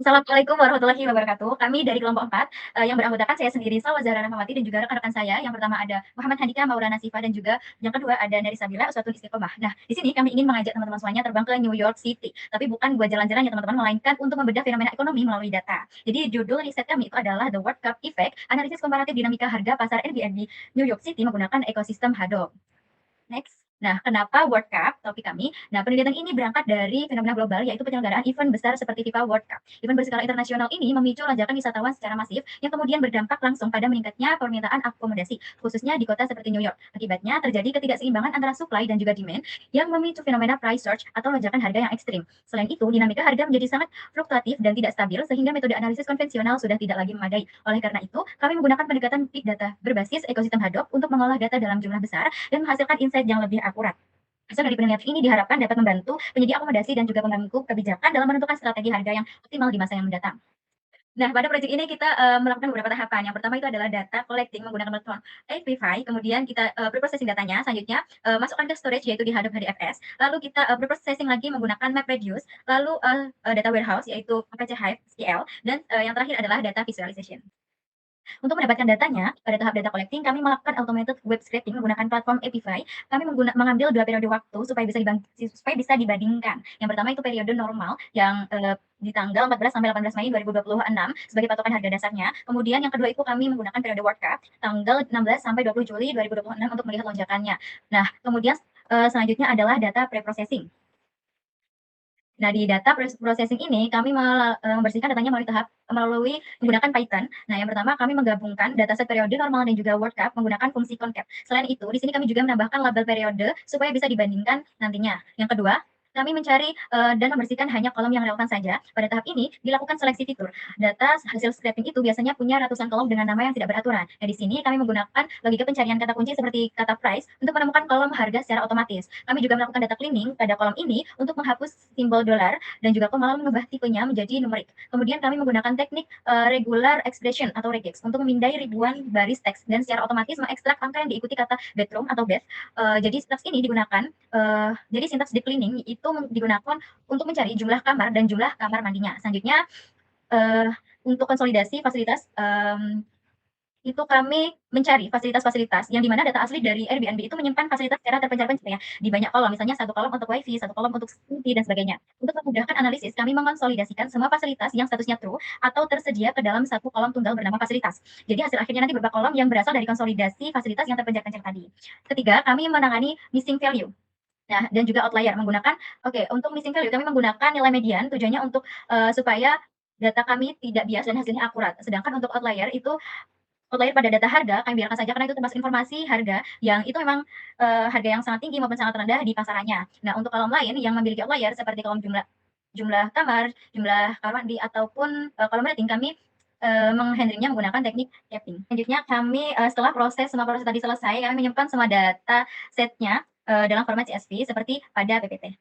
Assalamualaikum warahmatullahi wabarakatuh. Kami dari kelompok 4, yang beranggotakan saya sendiri, Salwa Zahra Rahmawati, dan juga rekan-rekan saya. Yang pertama ada Muhammad Handika Maulana Sifa, dan juga yang kedua ada Nari Sabila Uswatun Istiqomah. Nah, di sini kami ingin mengajak teman-teman semuanya terbang ke New York City. Tapi bukan buat jalan-jalan ya teman-teman, melainkan untuk membedah fenomena ekonomi melalui data. Jadi judul riset kami itu adalah The World Cup Effect, Analisis Komparatif Dinamika Harga Pasar Airbnb New York City menggunakan ekosistem Hadop. Next. Nah, kenapa World Cup? Topik kami. Nah, penelitian ini berangkat dari fenomena global, yaitu penyelenggaraan event besar seperti FIFA World Cup. Event berskala internasional ini memicu lonjakan wisatawan secara masif, yang kemudian berdampak langsung pada meningkatnya permintaan akomodasi, khususnya di kota seperti New York. Akibatnya, terjadi ketidakseimbangan antara supply dan juga demand, yang memicu fenomena price surge atau lonjakan harga yang ekstrim. Selain itu, dinamika harga menjadi sangat fluktuatif dan tidak stabil, sehingga metode analisis konvensional sudah tidak lagi memadai. Oleh karena itu, kami menggunakan pendekatan big data berbasis ekosistem Hadoop untuk mengolah data dalam jumlah besar dan menghasilkan insight yang lebih akurat. Hasil dari penelitian ini diharapkan dapat membantu penyedia akomodasi dan juga pemangku kebijakan dalam menentukan strategi harga yang optimal di masa yang mendatang. Nah, pada proyek ini kita melakukan beberapa tahapan. Yang pertama itu adalah data collecting menggunakan platform Amplify, kemudian kita pre-processing datanya, selanjutnya masukkan ke storage yaitu di Hadoop HDFS, lalu kita pre-processing lagi menggunakan MapReduce, lalu data warehouse yaitu Apache Hive SQL, dan yang terakhir adalah data visualization. Untuk mendapatkan datanya, pada tahap data collecting, kami melakukan automated web scraping menggunakan platform Epify. Kami mengambil 2 periode waktu supaya bisa dibandingkan. Yang pertama itu periode normal yang di tanggal 14 sampai 18 Mei 2026 sebagai patokan harga dasarnya. Kemudian yang kedua itu kami menggunakan periode World Cup tanggal 16 sampai 20 Juli 2026 untuk melihat lonjakannya. Nah, kemudian selanjutnya adalah data pre-processing. Nah, di data processing ini kami membersihkan datanya melalui menggunakan Python. Nah, yang pertama kami menggabungkan dataset periode normal dan juga World Cup menggunakan fungsi concat. Selain itu, di sini kami juga menambahkan label periode supaya bisa dibandingkan nantinya. Yang kedua, kami mencari dan membersihkan hanya kolom yang relevan saja. Pada tahap ini dilakukan seleksi fitur. Data hasil scraping itu biasanya punya ratusan kolom dengan nama yang tidak beraturan. Nah, di sini kami menggunakan logika pencarian kata kunci seperti kata price untuk menemukan kolom harga secara otomatis. Kami juga melakukan data cleaning pada kolom ini untuk menghapus simbol dolar dan juga malah mengubah tipenya menjadi numerik. Kemudian kami menggunakan teknik regular expression atau regex untuk memindai ribuan baris teks dan secara otomatis mengekstrak angka yang diikuti kata bedroom atau bed. Jadi sintaks ini digunakan, jadi sintaks deep cleaning itu digunakan untuk mencari jumlah kamar dan jumlah kamar mandinya. Selanjutnya untuk konsolidasi fasilitas itu kami mencari fasilitas-fasilitas yang dimana data asli dari Airbnb itu menyimpan fasilitas secara terpencar-pencar ya, di banyak kolom, misalnya satu kolom untuk WiFi, satu kolom untuk security, dan sebagainya. Untuk memudahkan analisis, kami mengonsolidasikan semua fasilitas yang statusnya true atau tersedia ke dalam satu kolom tunggal bernama fasilitas. Jadi hasil akhirnya nanti berupa kolom yang berasal dari konsolidasi fasilitas yang terpencar-pencar tadi. Ketiga, kami menangani missing value. Nah, dan juga outlier menggunakan untuk missing value kami menggunakan nilai median tujuannya untuk supaya data kami tidak bias dan hasilnya akurat. Sedangkan untuk outlier pada data harga, kami biarkan saja karena itu termasuk informasi harga yang itu memang harga yang sangat tinggi maupun sangat rendah di pasarannya. Nah, untuk kolom lain yang memiliki outlier seperti kolom jumlah jumlah kamar, jumlah kamar mandi ataupun kolom rating kami menghandlingnya menggunakan teknik capping. Selanjutnya kami setelah semua proses tadi selesai, kami menyimpan semua data setnya dalam format CSV seperti pada PPT.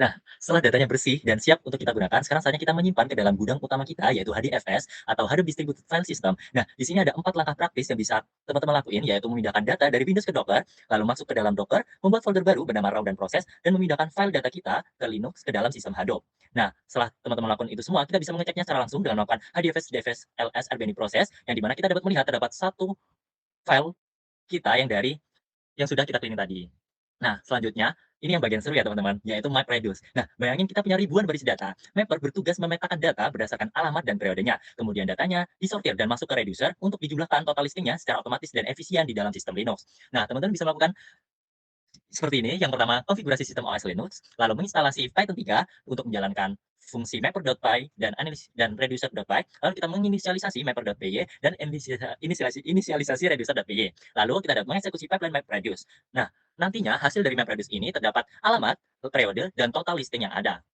Nah, setelah datanya bersih dan siap untuk kita gunakan, sekarang saatnya kita menyimpan ke dalam gudang utama kita, yaitu HDFS atau Hadoop Distributed File System. Nah, di sini ada 4 langkah praktis yang bisa teman-teman lakuin, yaitu memindahkan data dari Windows ke Docker, lalu masuk ke dalam Docker, membuat folder baru bernama raw dan proses, dan memindahkan file data kita ke Linux ke dalam sistem Hadoop. Nah, setelah teman-teman lakukan itu semua, kita bisa mengeceknya secara langsung dengan melakukan HDFS DFS ls rbni proses, yang dimana kita dapat melihat terdapat satu file kita yang sudah kita cleaning tadi. Nah, selanjutnya, ini yang bagian seru ya teman-teman, yaitu MapReduce. Nah, bayangin kita punya ribuan baris data. Mapper bertugas memetakan data berdasarkan alamat dan periodenya. Kemudian datanya disortir dan masuk ke reducer untuk dijumlahkan total listingnya secara otomatis dan efisien di dalam sistem Linux. Nah, teman-teman bisa melakukan seperti ini. Yang pertama, konfigurasi sistem OS Linux, lalu menginstalasi Python 3 untuk menjalankan fungsi mapper.py dan reducer.py, lalu kita menginisialisasi mapper.py dan inisialisasi reducer.py. Lalu kita dapat mengeksekusi pipeline MapReduce. Nah, nantinya hasil dari MapReduce ini terdapat alamat, periode, dan total listing yang ada.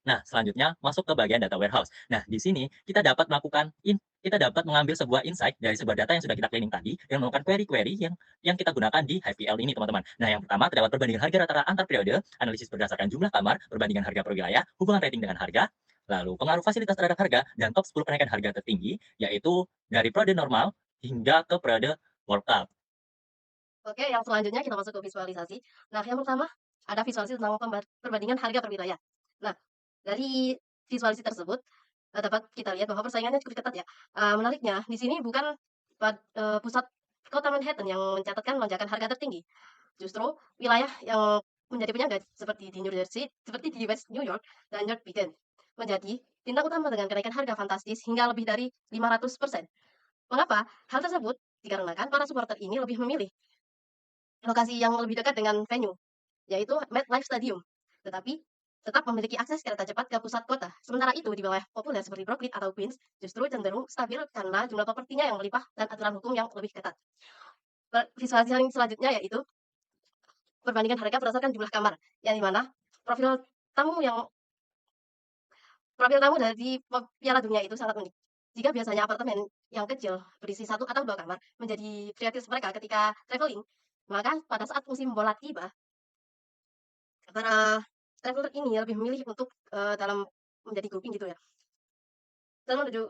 Nah, selanjutnya masuk ke bagian data warehouse. Nah, di sini kita dapat mengambil sebuah insight dari sebuah data yang sudah kita cleaning tadi dan melakukan query-query yang kita gunakan di HivePL ini, teman-teman. Nah, yang pertama terdapat perbandingan harga rata-rata antar periode, analisis berdasarkan jumlah kamar, perbandingan harga per wilayah, hubungan rating dengan harga, lalu pengaruh fasilitas terhadap harga, dan top 10 kenaikan harga tertinggi, yaitu dari periode normal hingga ke periode World Cup. Oke, yang selanjutnya kita masuk ke visualisasi. Nah, yang pertama ada visualisasi tentang perbandingan harga per wilayah. Nah, dari visualisasi tersebut dapat kita lihat bahwa persaingannya cukup ketat ya. Menariknya di sini bukan pusat kota Manhattan yang mencatatkan lonjakan harga tertinggi. Justru wilayah yang menjadi penyangga seperti di New Jersey, seperti di West New York dan York Beacon menjadi bintang utama dengan kenaikan harga fantastis hingga lebih dari 500%. Mengapa? Hal tersebut dikarenakan para supporter ini lebih memilih lokasi yang lebih dekat dengan venue, yaitu MetLife Stadium, tetapi tetap memiliki akses kereta cepat ke pusat kota. Sementara itu, di wilayah populer seperti Brooklyn atau Queens, justru cenderung stabil karena jumlah propertinya yang melimpah dan aturan hukum yang lebih ketat. Visualisasi selanjutnya yaitu perbandingan harga berdasarkan jumlah kamar, yang dimana profil tamu yang profil tamu dari Piala Dunia itu sangat unik. Jika biasanya apartemen yang kecil berisi 1 atau 2 kamar menjadi prioritas mereka ketika traveling, maka pada saat musim bola tiba, para traveler ini lebih memilih untuk dalam menjadi grouping gitu ya. Dan menuju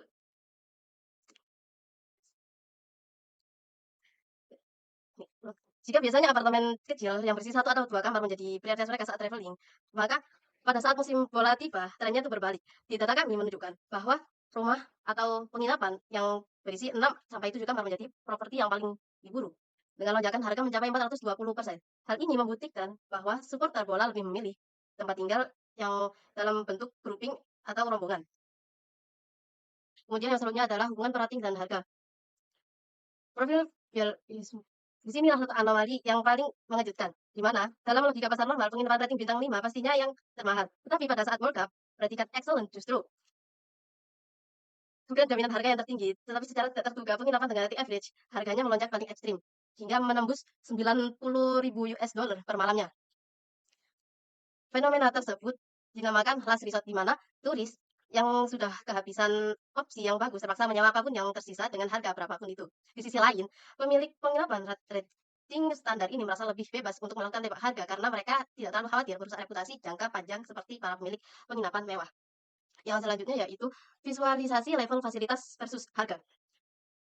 jika biasanya apartemen kecil yang berisi 1 atau 2 kamar menjadi prioritas mereka saat traveling, maka pada saat musim bola tiba, trennya itu berbalik. Di data kami menunjukkan bahwa rumah atau penginapan yang berisi 6 sampai 7 kamar menjadi properti yang paling diburu, dengan lonjakan harga mencapai 420%. Hal ini membuktikan bahwa supporter bola lebih memilih tempat tinggal yang dalam bentuk grouping atau rombongan. Kemudian yang selanjutnya adalah hubungan peranting dan harga. Profil di sini satu anomali yang paling mengejutkan, di mana dalam logika pasar normal penginapan rating bintang 5 pastinya yang termahal. Tetapi pada saat World Cup, predikat excellent justru bukan jaminan harga yang tertinggi, tetapi secara tidak terduga penginapan dengan rating average harganya melonjak paling ekstrim hingga menembus $90.000 per malamnya. Fenomena tersebut dinamakan rush resort, di mana turis yang sudah kehabisan opsi yang bagus terpaksa menyewa apapun yang tersisa dengan harga berapapun itu. Di sisi lain, pemilik penginapan rating standar ini merasa lebih bebas untuk melakukan tembak harga karena mereka tidak terlalu khawatir merusak reputasi jangka panjang seperti para pemilik penginapan mewah. Yang selanjutnya yaitu visualisasi level fasilitas versus harga.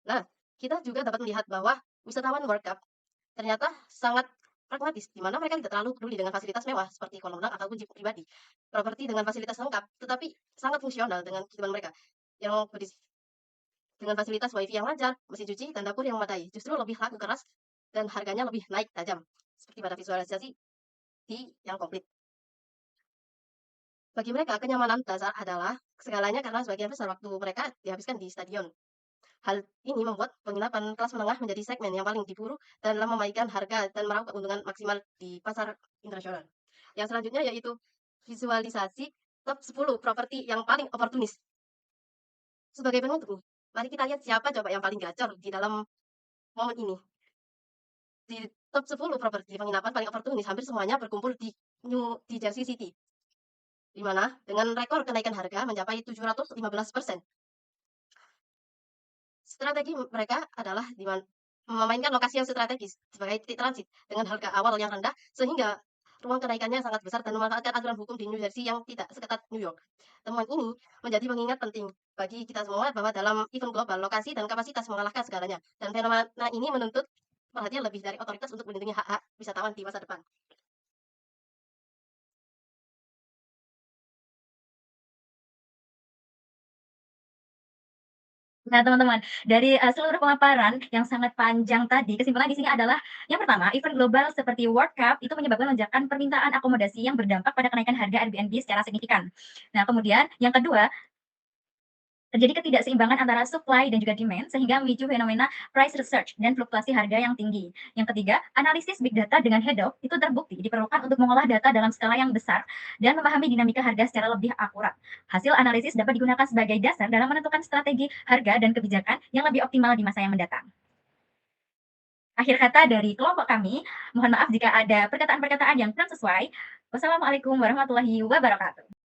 Nah, kita juga dapat melihat bahwa wisatawan World Cup ternyata sangat pragmatis, di mana mereka tidak terlalu peduli dengan fasilitas mewah seperti kolam renang ataupun jeep pribadi. Properti dengan fasilitas lengkap, tetapi sangat fungsional dengan kehidupan mereka, yang berisi dengan fasilitas wifi yang lancar, mesin cuci, dan dapur yang memadai. Justru lebih laku keras dan harganya lebih naik tajam, seperti pada visualisasi di yang komplit. Bagi mereka, kenyamanan dasar adalah segalanya karena sebagian besar waktu mereka dihabiskan di stadion. Hal ini membuat penginapan kelas menengah menjadi segmen yang paling diburu dalam memainkan harga dan meraup keuntungan maksimal di pasar internasional. Yang selanjutnya yaitu visualisasi top 10 properti yang paling oportunis. Sebagai penutup, mari kita lihat siapa coba yang paling gacor di dalam momen ini. Di top 10 properti penginapan paling oportunis, hampir semuanya berkumpul di Jersey City, di mana dengan rekor kenaikan harga mencapai 715%. Strategi mereka adalah memainkan lokasi yang strategis sebagai titik transit dengan harga awal yang rendah sehingga ruang kenaikannya sangat besar dan memanfaatkan aturan hukum di New Jersey yang tidak seketat New York. Temuan ini menjadi pengingat penting bagi kita semua bahwa dalam event global, lokasi dan kapasitas mengalahkan segalanya. Dan fenomena ini menuntut perhatian lebih dari otoritas untuk melindungi hak-hak wisatawan di masa depan. Nah, teman-teman, dari seluruh pemaparan yang sangat panjang tadi, kesimpulan di sini adalah yang pertama, event global seperti World Cup itu menyebabkan lonjakan permintaan akomodasi yang berdampak pada kenaikan harga Airbnb secara signifikan. Nah, kemudian yang kedua, terjadi ketidakseimbangan antara supply dan juga demand sehingga memicu fenomena price research dan fluktuasi harga yang tinggi. Yang ketiga, analisis big data dengan Hedop itu terbukti diperlukan untuk mengolah data dalam skala yang besar dan memahami dinamika harga secara lebih akurat. Hasil analisis dapat digunakan sebagai dasar dalam menentukan strategi harga dan kebijakan yang lebih optimal di masa yang mendatang. Akhir kata dari kelompok kami, mohon maaf jika ada perkataan-perkataan yang kurang sesuai. Wassalamualaikum warahmatullahi wabarakatuh.